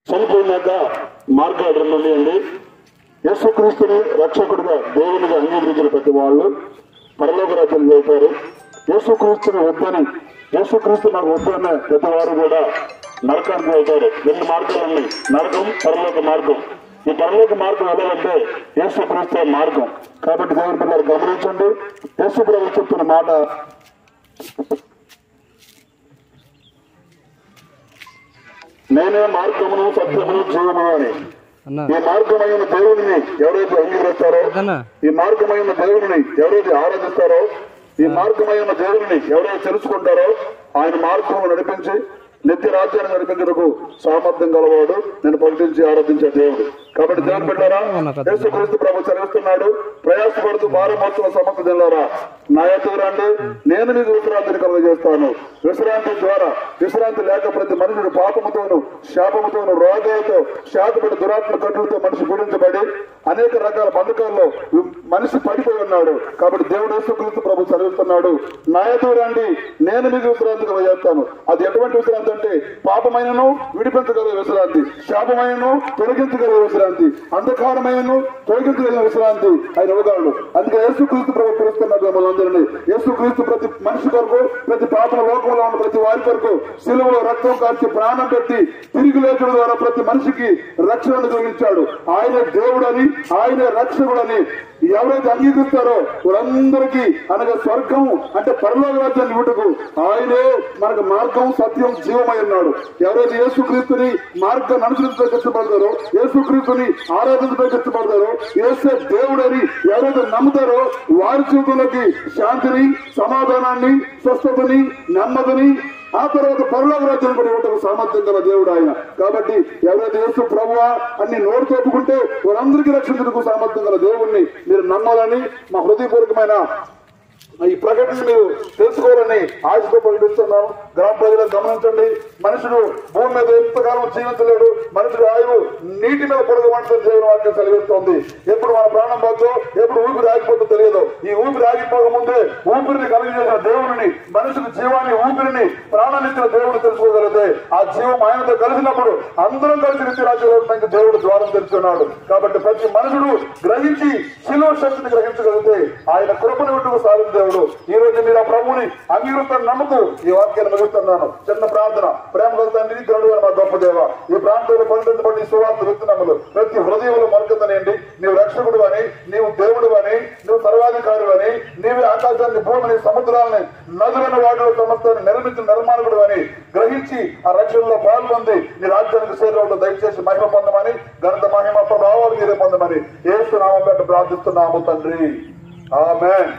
చనిపోయినాక మార్గాలు రెండు ఉన్నాయండి. యేసుక్రీస్తుని రక్షకుడిగా దేవునిగా అంగీకరించిన ప్రతి వాళ్ళు పరలోక రాజ్యం వెళ్తారు. యేసుక్రీస్తుని వద్దని, యేసుక్రీస్తు నాకు వద్దన్న ప్రతి వారు కూడా నరకానికి వెళ్తారు. రెండు మార్గాలు ఉన్నాయి, నరకం, పరలోక మార్గం. ఈ పరలోక మార్గం వెళ్ళాలంటే యేసుక్రీస్తు మార్గం. కాబట్టి దేవుని పిల్లలు గమనించండి. యేసు ప్రభు చెప్తున్న మాట, నేనే మార్గమును సత్యమును జీవము అని. ఈ మార్గమైన దేవుడిని ఎవరైతే అంగీకరిస్తారో, ఈ మార్గమైన దేవుడిని ఎవరైతే ఆరాధిస్తారో, ఈ మార్గమైన దేవుడిని ఎవరైతే తెలుసుకుంటారో, ఆయన మార్గము నడిపించి నిత్య రాజ్యాన్ని నడిపించడానికి సామర్థ్యం గలవాడు నేను ప్రకటించి ఆరాధించే దేవుడు. కాబట్టి దేవుని బిడ్డలారా, యేసుక్రీస్తు ప్రభు చదివిస్తున్నాడు, ప్రయాసపడుతూ భారమోత్సవ సమస్త జిల్లారా నా ఎదుగు రండి, నేను మీకు విశ్రాంతిని కలుగజేస్తాను. విశ్రాంతి ద్వారా, విశ్రాంతి లేక ప్రతి మనుషుడు పాపముతోను శాపముతోను రోగాలతో శాతపడి దురాత్మ కట్టులతో మనిషి గురించబడి అనేక రకాల బంధకాల్లో మనిషి పడిపోయి ఉన్నాడు. కాబట్టి దేవుడు యేసుక్రీస్తు ప్రభు చదివిస్తున్నాడు, నా ఎదుగు రండి, నేను మీకు విశ్రాంతి కలుగజేస్తాను. అది ఎటువంటి విశ్రాంతి అంటే పాపమైనను విడిపించగల విశ్రాంతి, శాపమైనను తొలగించగల విశ్రాంతి, అంధకారమైనను తొలగించగల విశ్రాంతి ఆయన ఇవ్వగలడు. అందుకే యేసుక్రీస్తు ప్రభు పిలుస్తున్నారు మనందరినీ. యేసుక్రీస్తు ప్రతి మనిషి కొరకు, ప్రతి పాపల లోకంలో ఉన్న ప్రతి వారి కొరకు సిలువలో రక్తం కార్చి ప్రాణం పెట్టి తిరిగి లేచడం ద్వారా ప్రతి మనిషికి రక్షణను కలిగించాడు. ఆయనే దేవుడని, ఆయనే రక్షకుడని ఎవరైతే అంగీకరిస్తారో వారందరికీ, అనగా స్వర్గం అంటే పరలోక రాజ్యాన్ని ఇవ్వటకు ఆయనే మనకు మార్గం, సత్యం, జీవమై ఉన్నాడు. ఎవరైతే యేసుక్రీస్తుని మార్గం అనుసరించడానికి ఇష్టపడతారో, యేసుక్రీస్తుని ఆరాధించడానికి ఇష్టపడతారో, యేసే దేవుడని ఎవరైతే నమ్ముతారో వారి జీవితంలోకి శాంతిని, సమాధానాన్ని, స్వస్థతని, నెమ్మదిని, ఆ తర్వాత పరలోక రాజ్యం కూడా ఇవ్వటం సామర్థ్యం గల దేవుడు ఆయన. కాబట్టి ఎవరైతే యేసు ప్రభువా అన్ని నోరు తోపుకుంటే వారందరికీ రక్షించడానికి సామర్థ్యం గల దేవుణ్ణి మీరు నమ్మాలని మా హృదయపూర్వకమైన ఈ ప్రకటన మీరు తెలుసుకోవాలని ఆశతో ప్రకటిస్తున్నాను. గ్రామ ప్రజలకు గమనించండి, మనుషుడు భూమి మీద ఎంతకాలం జీవించలేడు. మనుషుడు ఆయువు నీటి మీద పొడగమంటే దేవుని వాక్యం సెలవిస్తోంది. ఎప్పుడు మన ప్రాణం పోతుందో, ఎప్పుడు ఊపిరి ఆగిపోతుందో తెలియదు. ఈ ఊపిరి ఆగిపోక ముందే ఊపిరిని కలిగజేసిన దేవుడిని, మనుషుల జీవాన్ని, ఊపిరిని, ప్రాణాన్నిచ్చిన దేవుడు తెలుసుకోగలిగితే ఆ జీవం ఆయనతో కలిసినప్పుడు అందరం కలిసి నిత్య రాజ్యంలో దేవుడు ద్వారం తెరుచున్నాడు. కాబట్టి ప్రతి మనుషుడు గ్రహించి శిలువ శక్తిని గ్రహించగలిగితే ఆయన కృపను విట్టుకు సాధించే ఈ రోజు మీరు ఆ ప్రభుని అంగీకరిస్తాను నమ్ముతూ ఈ వాక్యాన్ని ముగిస్తున్నాను. చిన్న ప్రార్థన. ప్రేమ తండ్రి, గరుడు మా గొప్ప దేవ, ఈ ప్రాంతంలో పండించబడి సువార్త వ్యక్తినములు ప్రతి హృదయంలో మరుగుతుందండి. నీవు రక్షకుడు అని, నీవు దేవుడు అని, నువ్వు సర్వాధికారి అని, నీవే ఆకాశాన్ని, భూమిని, సముద్రాలని, నదులను, వాటిలో సమస్తాన్ని నిర్మించిన నిర్మాణకుడు అని గ్రహించి ఆ రక్షణలో పాల్గొంది నీ రాజ్యానికి చేరువలో దయచేసి మహిమ పొందమని, ఘనత, మహిమ, ప్రభావాలు మీరే పొందమని యేసు నామములో ప్రార్థిస్తున్నాము తండ్రి. ఆమేన్.